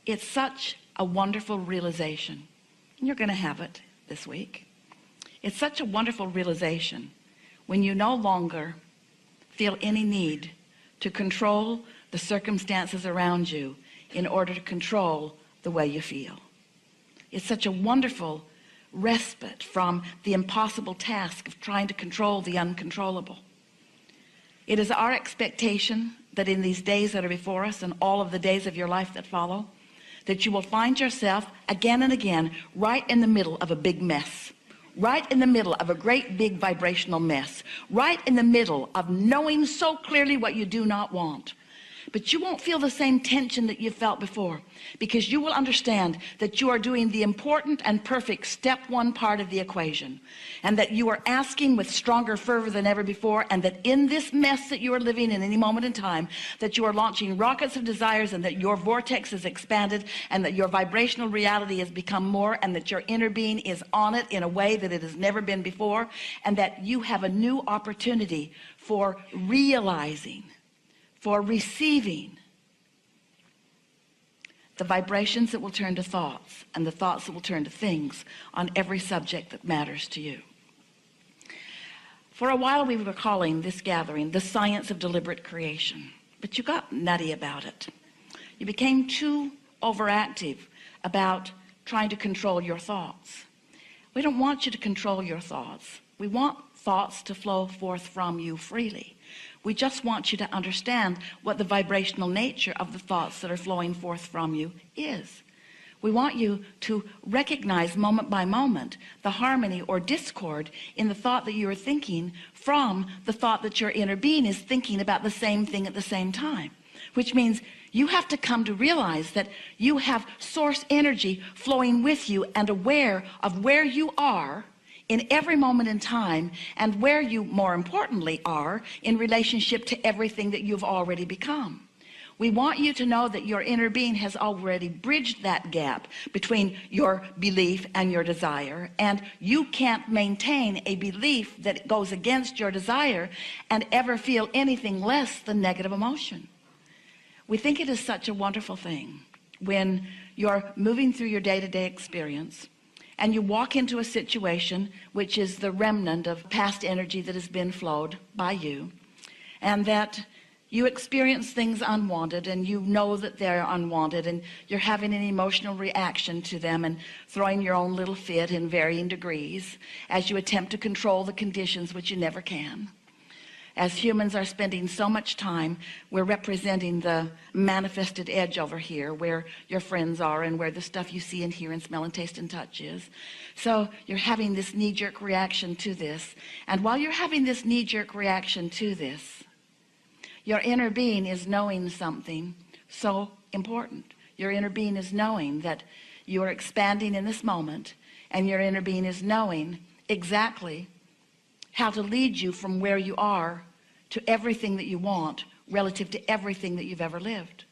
It's such a wonderful realization. You're going to have it this week. It's such a wonderful realization when you no longer feel any need to control the circumstances around you in order to control the way you feel. It's such a wonderful respite from the impossible task of trying to control the uncontrollable. It is our expectation that in these days that are before us and all of the days of your life that follow, that you will find yourself again and again right in the middle of a big mess, right in the middle of a great big vibrational mess, right in the middle of knowing so clearly what you do not want. But you won't feel the same tension that you felt before, because you will understand that you are doing the important and perfect step one part of the equation, and that you are asking with stronger fervor than ever before, and that in this mess that you are living in any moment in time, that you are launching rockets of desires, and that your vortex is expanded, and that your vibrational reality has become more, and that your inner being is on it in a way that it has never been before, and that you have a new opportunity for realizing, for receiving the vibrations that will turn to thoughts, and the thoughts that will turn to things on every subject that matters to you. For a while we were calling this gathering the science of deliberate creation, but you got nutty about it. You became too overactive about trying to control your thoughts. We don't want you to control your thoughts. We want thoughts to flow forth from you freely. We just want you to understand what the vibrational nature of the thoughts that are flowing forth from you is. We want you to recognize moment by moment the harmony or discord in the thought that you are thinking from the thought that your inner being is thinking about the same thing at the same time, which means you have to come to realize that you have source energy flowing with you and aware of where you are in every moment in time, and where you, more importantly, are in relationship to everything that you've already become. We want you to know that your inner being has already bridged that gap between your belief and your desire, and you can't maintain a belief that goes against your desire and ever feel anything less than negative emotion. We think it is such a wonderful thing when you're moving through your day-to-day experience and you walk into a situation which is the remnant of past energy that has been flowed by you, and that you experience things unwanted, and you know that they're unwanted, and you're having an emotional reaction to them and throwing your own little fit in varying degrees as you attempt to control the conditions, which you never can. As humans are spending so much time, we're representing the manifested edge over here where your friends are and where the stuff you see and hear and smell and taste and touch is. So you're having this knee-jerk reaction to this, and while you're having this knee-jerk reaction to this, your inner being is knowing something so important. Your inner being is knowing that you are expanding in this moment, and your inner being is knowing exactly how to lead you from where you are to everything that you want relative to everything that you've ever lived.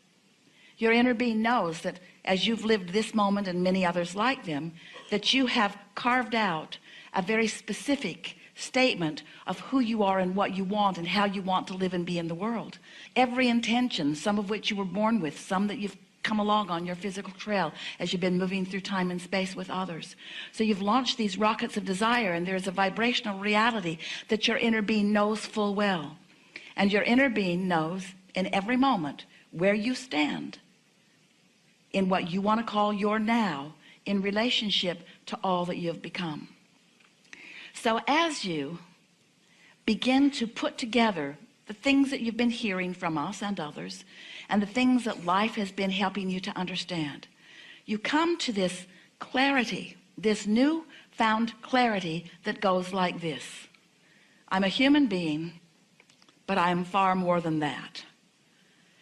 Your inner being knows that as you've lived this moment and many others like them, that you have carved out a very specific statement of who you are and what you want and how you want to live and be in the world. Every intention, some of which you were born with, some that you've come along on your physical trail as you've been moving through time and space with others. So you've launched these rockets of desire, and there's a vibrational reality that your inner being knows full well. And your inner being knows in every moment where you stand in what you want to call your now in relationship to all that you have become. So as you begin to put together the things that you've been hearing from us and others, and the things that life has been helping you to understand, you come to this clarity, this new found clarity that goes like this: I'm a human being, but I am far more than that.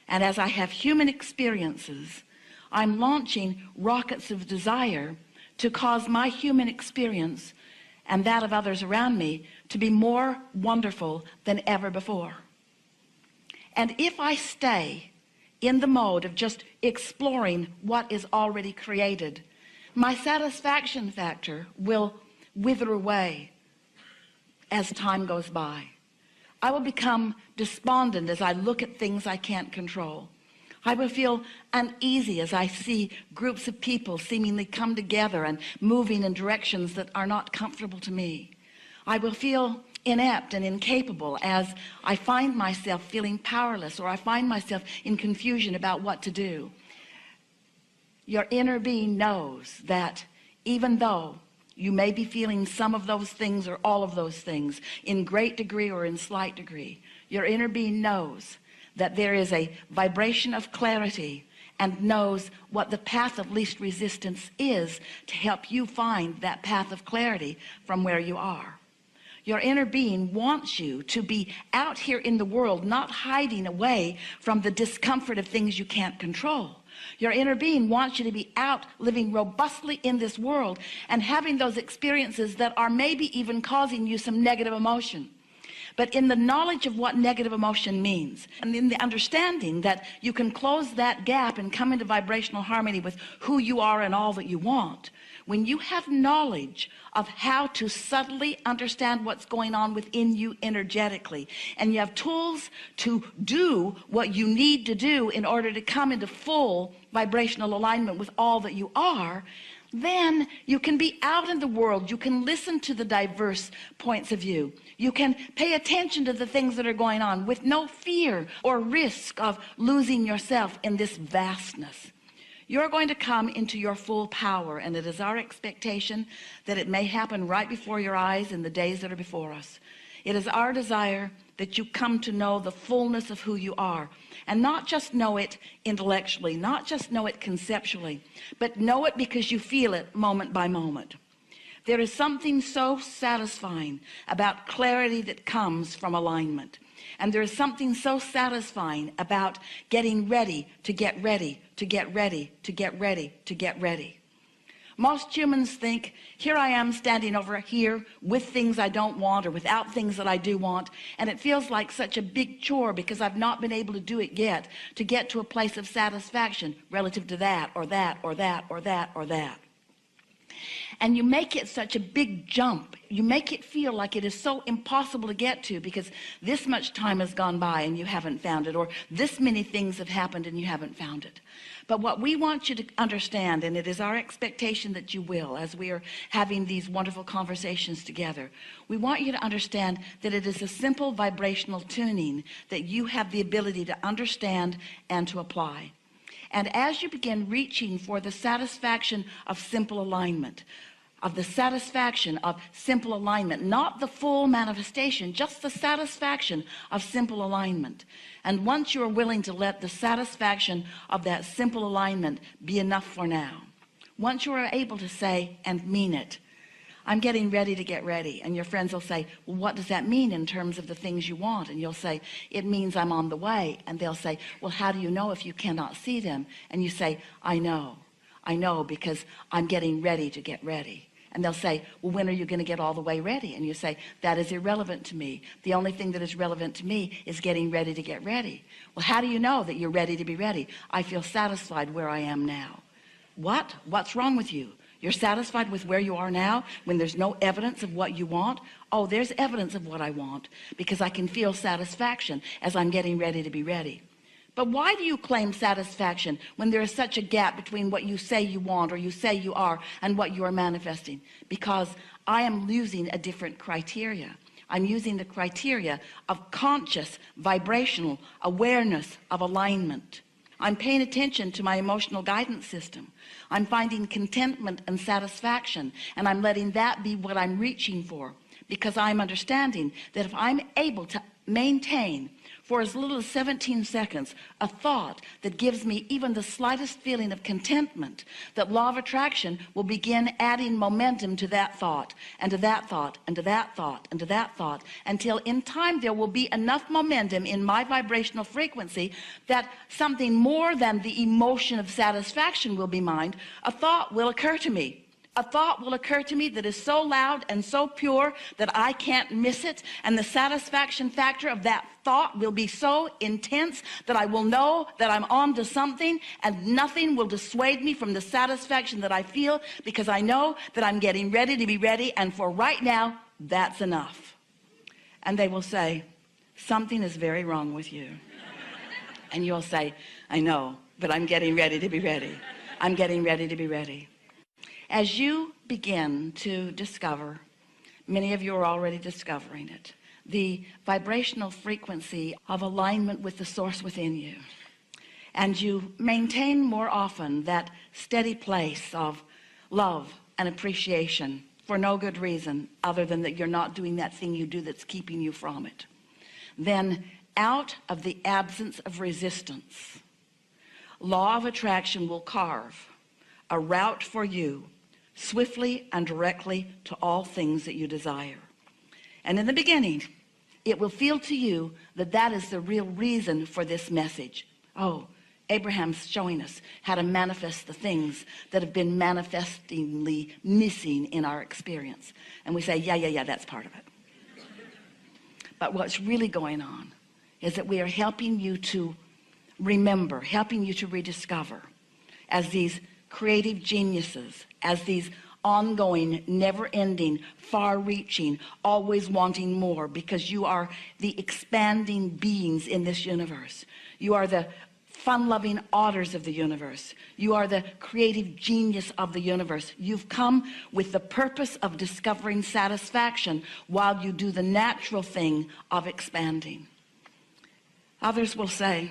And as I have human experiences, I'm launching rockets of desire to cause my human experience and that of others around me to be more wonderful than ever before. And if I stay in the mode of just exploring what is already created, my satisfaction factor will wither away as time goes by. I will become despondent as I look at things I can't control. I will feel uneasy as I see groups of people seemingly come together and moving in directions that are not comfortable to me. I will feel inept and incapable as I find myself feeling powerless, or I find myself in confusion about what to do. Your inner being knows that even though you may be feeling some of those things or all of those things in great degree or in slight degree, your inner being knows that there is a vibration of clarity and knows what the path of least resistance is to help you find that path of clarity from where you are. Your inner being wants you to be out here in the world, not hiding away from the discomfort of things you can't control. Your inner being wants you to be out living robustly in this world and having those experiences that are maybe even causing you some negative emotion. But in the knowledge of what negative emotion means, and in the understanding that you can close that gap and come into vibrational harmony with who you are and all that you want, when you have knowledge of how to subtly understand what's going on within you energetically, and you have tools to do what you need to do in order to come into full vibrational alignment with all that you are, then you can be out in the world. You can listen to the diverse points of view. You can pay attention to the things that are going on with no fear or risk of losing yourself in this vastness. You're going to come into your full power, and it is our expectation that it may happen right before your eyes in the days that are before us. It is our desire that you come to know the fullness of who you are, and not just know it intellectually, not just know it conceptually, but know it because you feel it moment by moment. There is something so satisfying about clarity that comes from alignment. And there is something so satisfying about getting ready to get ready, to get ready, to get ready, to get ready. Most humans think, here I am standing over here with things I don't want or without things that I do want, and it feels like such a big chore because I've not been able to do it yet to get to a place of satisfaction relative to that or that or that or that or that. And you make it such a big jump. You make it feel like it is so impossible to get to because this much time has gone by and you haven't found it, or this many things have happened and you haven't found it. But what we want you to understand, and it is our expectation that you will as we are having these wonderful conversations together, we want you to understand that it is a simple vibrational tuning that you have the ability to understand and to apply. And as you begin reaching for the satisfaction of simple alignment, of the satisfaction of simple alignment, not the full manifestation, just the satisfaction of simple alignment. And once you are willing to let the satisfaction of that simple alignment be enough for now, once you are able to say and mean it, I'm getting ready to get ready. And your friends will say, well, what does that mean in terms of the things you want? And you'll say, it means I'm on the way. And they'll say, well, how do you know if you cannot see them? And you say, I know because I'm getting ready to get ready. And they'll say, well, when are you going to get all the way ready? And you say, that is irrelevant to me. The only thing that is relevant to me is getting ready to get ready. Well, how do you know that you're ready to be ready? I feel satisfied where I am now. What? What's wrong with you? You're satisfied with where you are now when there's no evidence of what you want? Oh, there's evidence of what I want because I can feel satisfaction as I'm getting ready to be ready. But why do you claim satisfaction when there is such a gap between what you say you want or you say you are and what you are manifesting? Because I am using a different criteria. I'm using the criteria of conscious, vibrational awareness of alignment. I'm paying attention to my emotional guidance system. I'm finding contentment and satisfaction, and I'm letting that be what I'm reaching for, because I'm understanding that if I'm able to maintain for as little as 17 seconds a thought that gives me even the slightest feeling of contentment, that law of attraction will begin adding momentum to that thought and to that thought and to that thought and to that thought, until in time there will be enough momentum in my vibrational frequency that something more than the emotion of satisfaction will be mine. A thought will occur to me. A thought will occur to me that is so loud and so pure that I can't miss it, and the satisfaction factor of that thought will be so intense that I will know that I'm on to something, and nothing will dissuade me from the satisfaction that I feel, because I know that I'm getting ready to be ready, and for right now, that's enough. And they will say, something is very wrong with you. And you'll say, I know, but I'm getting ready to be ready. I'm getting ready to be ready. As you begin to discover, many of you are already discovering it, the vibrational frequency of alignment with the source within you, and you maintain more often that steady place of love and appreciation for no good reason other than that you're not doing that thing you do that's keeping you from it, then out of the absence of resistance, law of attraction will carve a route for you swiftly and directly to all things that you desire. And in the beginning, it will feel to you that that is the real reason for this message. Oh, Abraham's showing us how to manifest the things that have been manifestingly missing in our experience. And we say, yeah, that's part of it. But what's really going on is that we are helping you to remember, helping you to rediscover as these creative geniuses, as these ongoing, never-ending, far-reaching, always wanting more, because you are the expanding beings in this universe. You are the fun-loving otters of the universe. You are the creative genius of the universe. You've come with the purpose of discovering satisfaction while you do the natural thing of expanding. Others will say,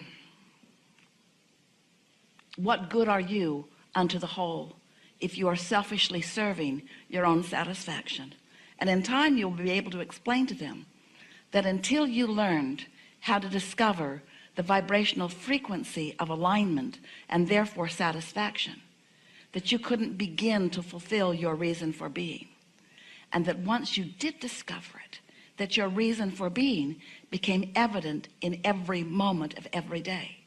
what good are you unto the whole if you are selfishly serving your own satisfaction? And in time you'll be able to explain to them that until you learned how to discover the vibrational frequency of alignment and therefore satisfaction, that you couldn't begin to fulfill your reason for being. And that once you did discover it, that your reason for being became evident in every moment of every day,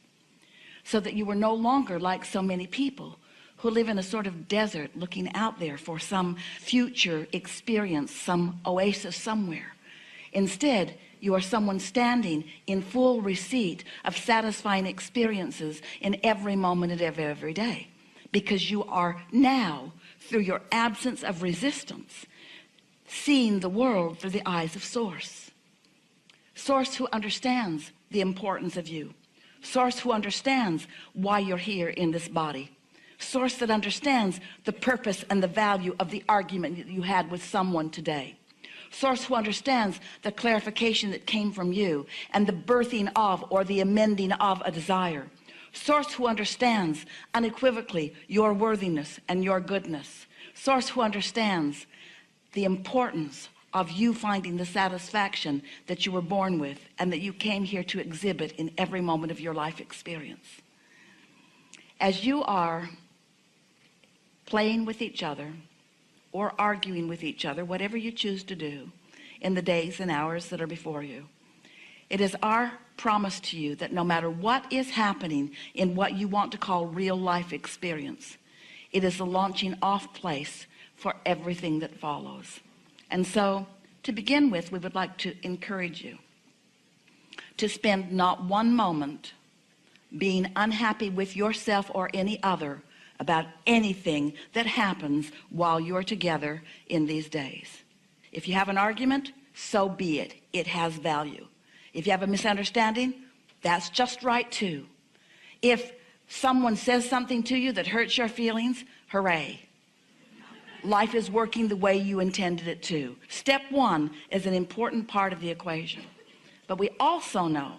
so that you were no longer like so many people who live in a sort of desert looking out there for some future experience, some oasis somewhere. Instead, you are someone standing in full receipt of satisfying experiences in every moment of every day, because you are now, through your absence of resistance, seeing the world through the eyes of Source. Source who understands the importance of you. Source who understands why you're here in this body. Source that understands the purpose and the value of the argument that you had with someone today. Source who understands the clarification that came from you and the birthing of or the amending of a desire. Source who understands unequivocally your worthiness and your goodness. Source who understands the importance of you finding the satisfaction that you were born with and that you came here to exhibit in every moment of your life experience. As you are playing with each other or arguing with each other, whatever you choose to do in the days and hours that are before you, it is our promise to you that no matter what is happening in what you want to call real life experience, it is the launching off place for everything that follows. And so, to begin with, we would like to encourage you to spend not one moment being unhappy with yourself or any other about anything that happens while you're together in these days. If you have an argument, so be it. It has value. If you have a misunderstanding, that's just right too. If someone says something to you that hurts your feelings, hooray. Life is working the way you intended it to. Step one is an important part of the equation. But we also know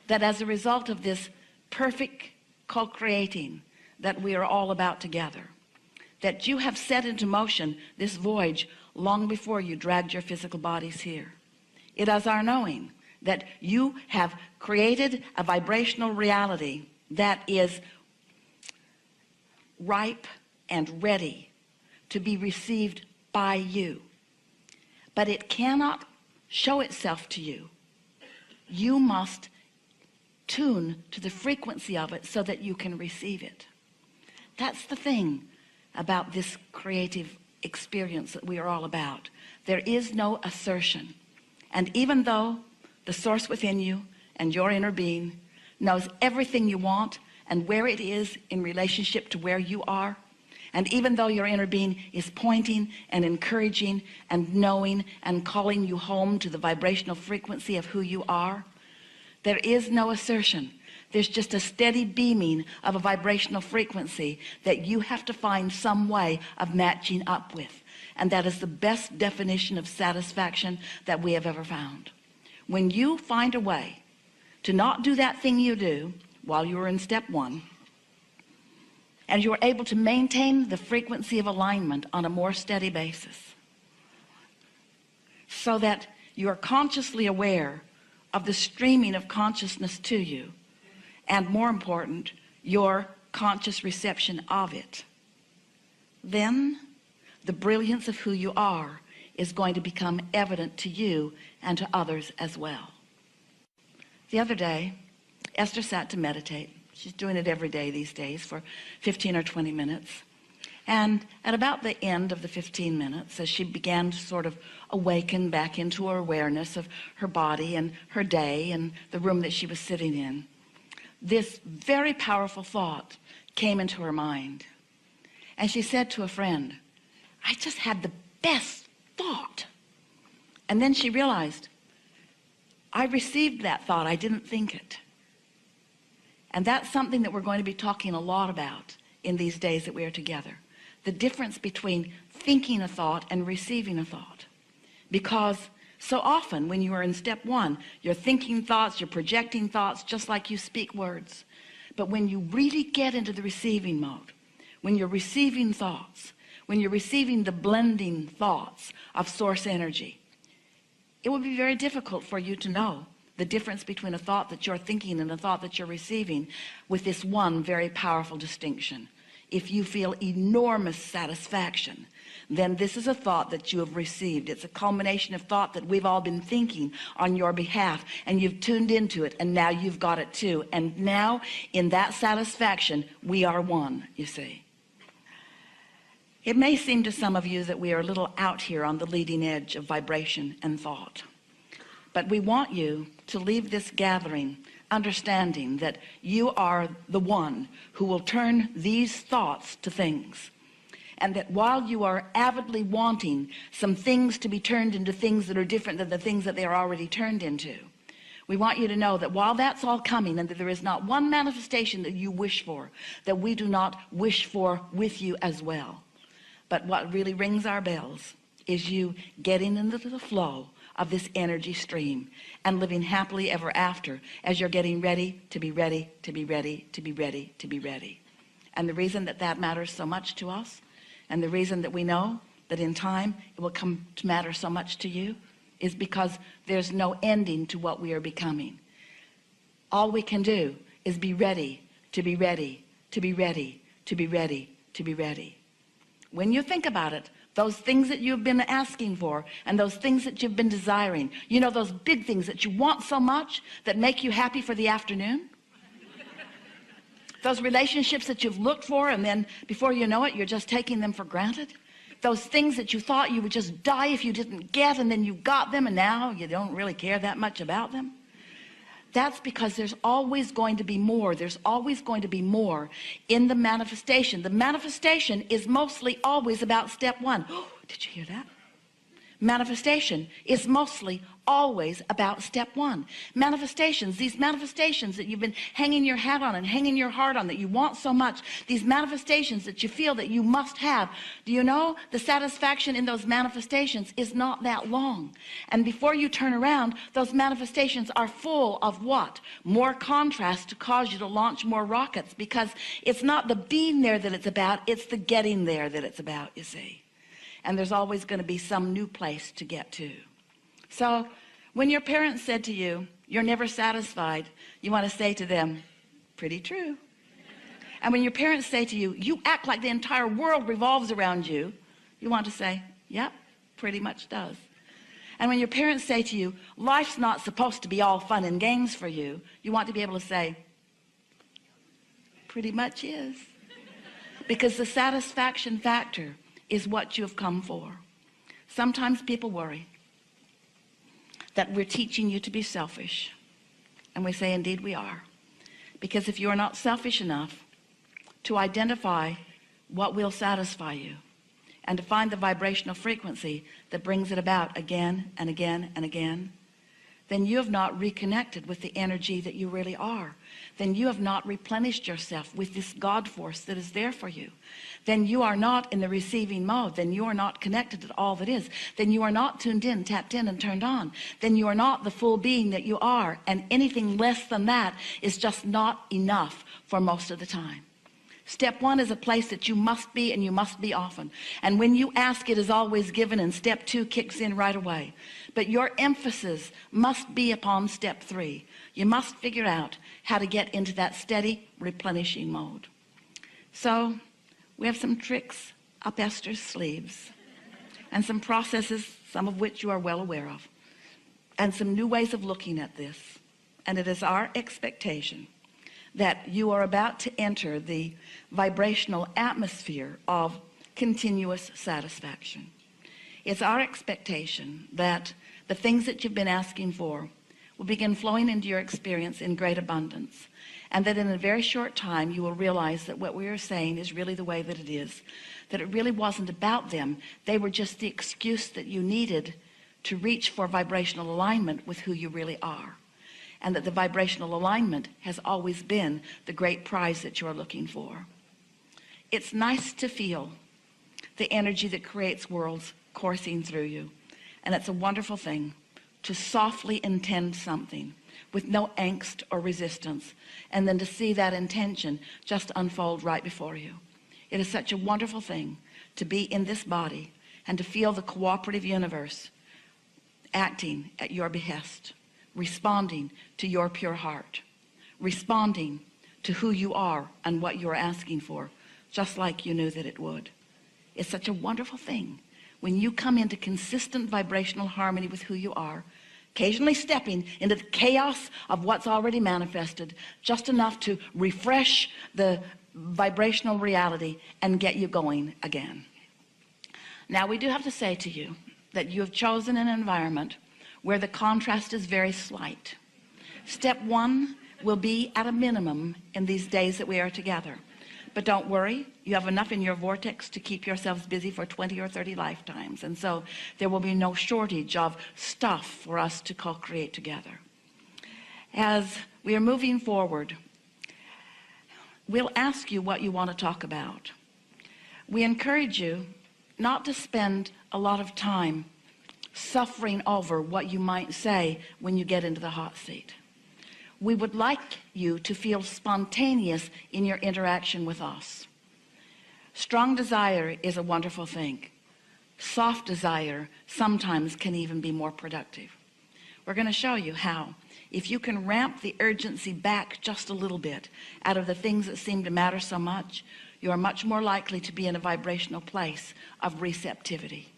that as a result of this perfect co-creating that we are all about together, that you have set into motion this voyage long before you dragged your physical bodies here. It is our knowing that you have created a vibrational reality that is ripe and ready to be received by you, but it cannot show itself to you. You must tune to the frequency of it so that you can receive it. That's the thing about this creative experience that we are all about. There is no assertion. And even though the source within you and your inner being knows everything you want and where it is in relationship to where you are, and even though your inner being is pointing and encouraging and knowing and calling you home to the vibrational frequency of who you are, there is no assertion There's just a steady beaming of a vibrational frequency that you have to find some way of matching up with. And that is the best definition of satisfaction that we have ever found. When you find a way to not do that thing you do while you're in step one, and you're able to maintain the frequency of alignment on a more steady basis, so that you're consciously aware of the streaming of consciousness to you, and more important, your conscious reception of it, then the brilliance of who you are is going to become evident to you and to others as well. The other day, Esther sat to meditate. She's doing it every day these days for 15 or 20 minutes. And at about the end of the 15 minutes, as she began to sort of awaken back into her awareness of her body and her day and the room that she was sitting in, this very powerful thought came into her mind. And she said to a friend, I just had the best thought. And then she realized, I received that thought, I didn't think it. And that's something that we're going to be talking a lot about in these days that we are together. The difference between thinking a thought and receiving a thought. Because so often when you are in step one, you're thinking thoughts, you're projecting thoughts, just like you speak words. But when you really get into the receiving mode, when you're receiving thoughts, when you're receiving the blending thoughts of source energy, it will be very difficult for you to know the difference between a thought that you're thinking and a thought that you're receiving, with this one very powerful distinction. If you feel enormous satisfaction, then this is a thought that you have received. It's a culmination of thought that we've all been thinking on your behalf, and you've tuned into it, and now you've got it too. And now in that satisfaction, we are one, you see. It may seem to some of you that we are a little out here on the leading edge of vibration and thought, but we want you to leave this gathering understanding that you are the one who will turn these thoughts to things, and that while you are avidly wanting some things to be turned into things that are different than the things that they are already turned into, we want you to know that while that's all coming, and that there is not one manifestation that you wish for that we do not wish for with you as well. But what really rings our bells is you getting into the flow of this energy stream and living happily ever after, as you're getting ready to be ready, to be ready, to be ready, to be ready. And the reason that that matters so much to us, and the reason that we know that in time it will come to matter so much to you, is because there's no ending to what we are becoming. All we can do is be ready, to be ready, to be ready, to be ready, to be ready. When you think about it, those things that you've been asking for, and those things that you've been desiring, you know, those big things that you want so much that make you happy for the afternoon, those relationships that you've looked for, and then before you know it, you're just taking them for granted, those things that you thought you would just die if you didn't get, and then you got them, and now you don't really care that much about them. That's because there's always going to be more. There's always going to be more in the manifestation. The manifestation is mostly always about step one. Oh, did you hear that? Manifestation is mostly always about step one. Manifestations, these manifestations that you've been hanging your hat on and hanging your heart on, that you want so much, these manifestations that you feel that you must have, do you know the satisfaction in those manifestations is not that long? And before you turn around, those manifestations are full of what? More contrast to cause you to launch more rockets, because it's not the being there that it's about, it's the getting there that it's about, you see. And there's always going to be some new place to get to. So when your parents said to you, you're never satisfied, you want to say to them, pretty true. And when your parents say to you, you act like the entire world revolves around you, you want to say, yep, pretty much does. And when your parents say to you, life's not supposed to be all fun and games for you, you want to be able to say, pretty much is. Because the satisfaction factor is what you have come for. Sometimes people worry that we're teaching you to be selfish. And we say, indeed we are. Because if you are not selfish enough to identify what will satisfy you, and to find the vibrational frequency that brings it about again and again and again, then you have not reconnected with the energy that you really are. Then you have not replenished yourself with this God force that is there for you. Then you are not in the receiving mode. Then you are not connected to all that is. Then you are not tuned in, tapped in, and turned on. Then you are not the full being that you are. And anything less than that is just not enough for most of the time. Step one is a place that you must be, and you must be often. And when you ask, it is always given, and step two kicks in right away. But your emphasis must be upon step three. You must figure out how to get into that steady replenishing mode. So we have some tricks up Esther's sleeves, and some processes, some of which you are well aware of, and some new ways of looking at this. And it is our expectation that you are about to enter the vibrational atmosphere of continuous satisfaction. It's our expectation that the things that you've been asking for will begin flowing into your experience in great abundance, and that in a very short time you will realize that what we are saying is really the way that it is, that it really wasn't about them. They were just the excuse that you needed to reach for vibrational alignment with who you really are, and that the vibrational alignment has always been the great prize that you're looking for. It's nice to feel the energy that creates worlds coursing through you, and it's a wonderful thing to softly intend something with no angst or resistance, and then to see that intention just unfold right before you. It is such a wonderful thing to be in this body and to feel the cooperative universe acting at your behest, responding to your pure heart, responding to who you are and what you're asking for, just like you knew that it would. It's such a wonderful thing when you come into consistent vibrational harmony with who you are, occasionally stepping into the chaos of what's already manifested, just enough to refresh the vibrational reality and get you going again. Now, we do have to say to you that you have chosen an environment where the contrast is very slight. Step one will be at a minimum in these days that we are together. But don't worry, you have enough in your vortex to keep yourselves busy for 20 or 30 lifetimes. And so there will be no shortage of stuff for us to co-create together. As we are moving forward, we'll ask you what you want to talk about. We encourage you not to spend a lot of time suffering over what you might say when you get into the hot seat. We would like you to feel spontaneous in your interaction with us. Strong desire is a wonderful thing. Soft desire sometimes can even be more productive. We're going to show you how. If you can ramp the urgency back just a little bit out of the things that seem to matter so much, you are much more likely to be in a vibrational place of receptivity.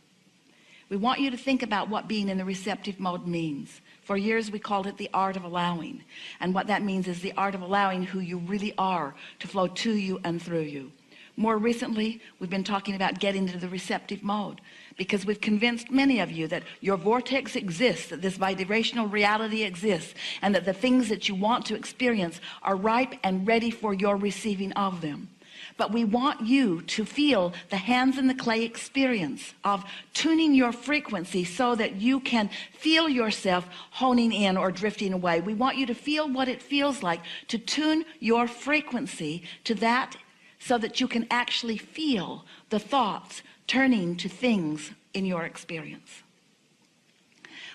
We want you to think about what being in the receptive mode means. For years we called it the art of allowing. And what that means is the art of allowing who you really are to flow to you and through you. More recently, we've been talking about getting into the receptive mode, because we've convinced many of you that your vortex exists, that this vibrational reality exists, and that the things that you want to experience are ripe and ready for your receiving of them. But we want you to feel the hands in the clay experience of tuning your frequency so that you can feel yourself honing in or drifting away. We want you to feel what it feels like to tune your frequency to that, so that you can actually feel the thoughts turning to things in your experience.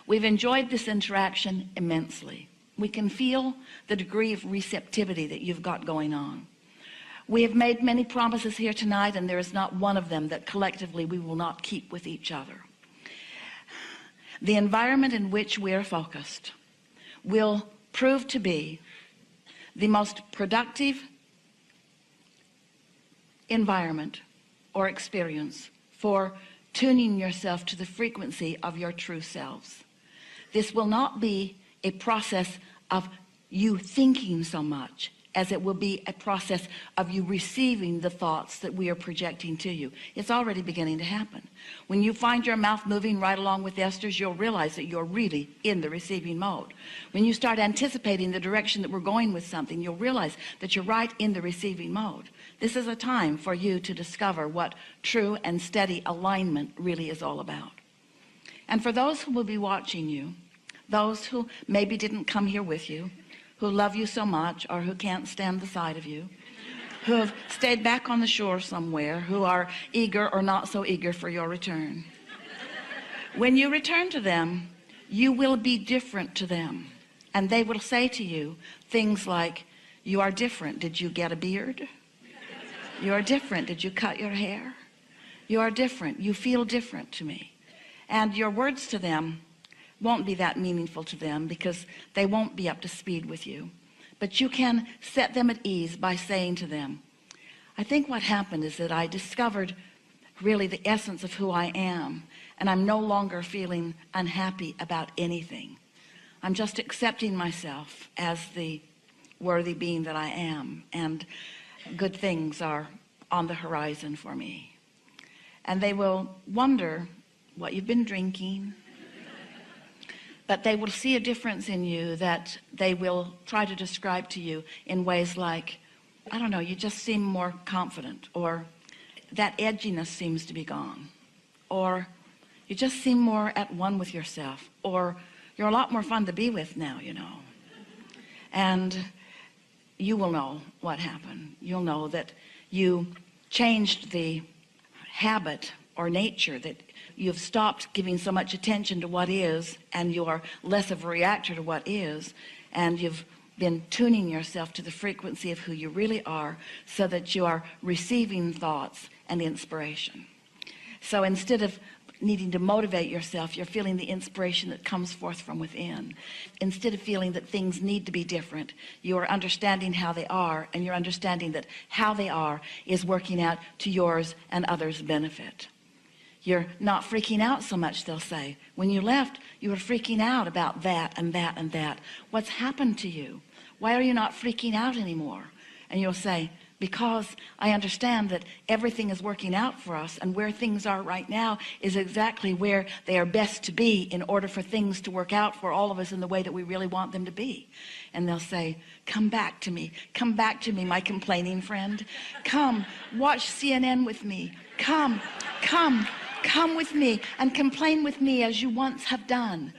We've enjoyed this interaction immensely. We can feel the degree of receptivity that you've got going on. We have made many promises here tonight, and there is not one of them that collectively we will not keep with each other. The environment in which we are focused will prove to be the most productive environment or experience for tuning yourself to the frequency of your true selves. This will not be a process of you thinking so much as it will be a process of you receiving the thoughts that we are projecting to you. It's already beginning to happen. When you find your mouth moving right along with Esther's, you'll realize that you're really in the receiving mode. When you start anticipating the direction that we're going with something, you'll realize that you're right in the receiving mode. This is a time for you to discover what true and steady alignment really is all about. And for those who will be watching you, those who maybe didn't come here with you, who love you so much or who can't stand the sight of you, who have stayed back on the shore somewhere, who are eager or not so eager for your return. When you return to them, you will be different to them, and they will say to you things like, you are different. Did you get a beard? You are different. Did you cut your hair? You are different. You feel different to me. And your words to them won't be that meaningful to them because they won't be up to speed with you. But you can set them at ease by saying to them, I think what happened is that I discovered really the essence of who I am, and I'm no longer feeling unhappy about anything. I'm just accepting myself as the worthy being that I am, and good things are on the horizon for me. And they will wonder what you've been drinking, but they will see a difference in you that they will try to describe to you in ways like, I don't know, you just seem more confident, or that edginess seems to be gone, or you just seem more at one with yourself, or you're a lot more fun to be with now, you know. And you will know what happened. You'll know that you changed the habit or nature, that you've stopped giving so much attention to what is, and you are less of a reactor to what is, and you've been tuning yourself to the frequency of who you really are, so that you are receiving thoughts and inspiration. So instead of needing to motivate yourself, you're feeling the inspiration that comes forth from within. Instead of feeling that things need to be different, you are understanding how they are, and you're understanding that how they are is working out to yours and others' benefit. You're not freaking out so much, they'll say. When you left, you were freaking out about that and that and that. What's happened to you? Why are you not freaking out anymore? And you'll say, because I understand that everything is working out for us, and where things are right now is exactly where they are best to be in order for things to work out for all of us in the way that we really want them to be. And they'll say, come back to me, my complaining friend. Come, watch CNN with me. Come with me and complain with me as you once have done.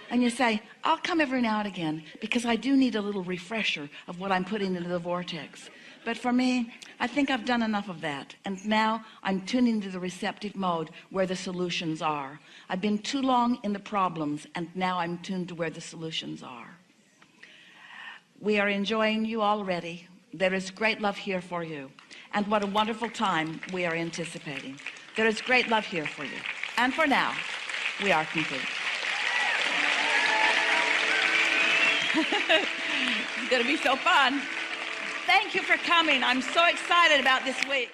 And you say, I'll come every now and again because I do need a little refresher of what I'm putting into the vortex. But for me, I think I've done enough of that. And now I'm tuning to the receptive mode where the solutions are. I've been too long in the problems, and now I'm tuned to where the solutions are. We are enjoying you already. There is great love here for you. And what a wonderful time we are anticipating. There is great love here for you. And for now, we are complete. It's going to be so fun. Thank you for coming. I'm so excited about this week.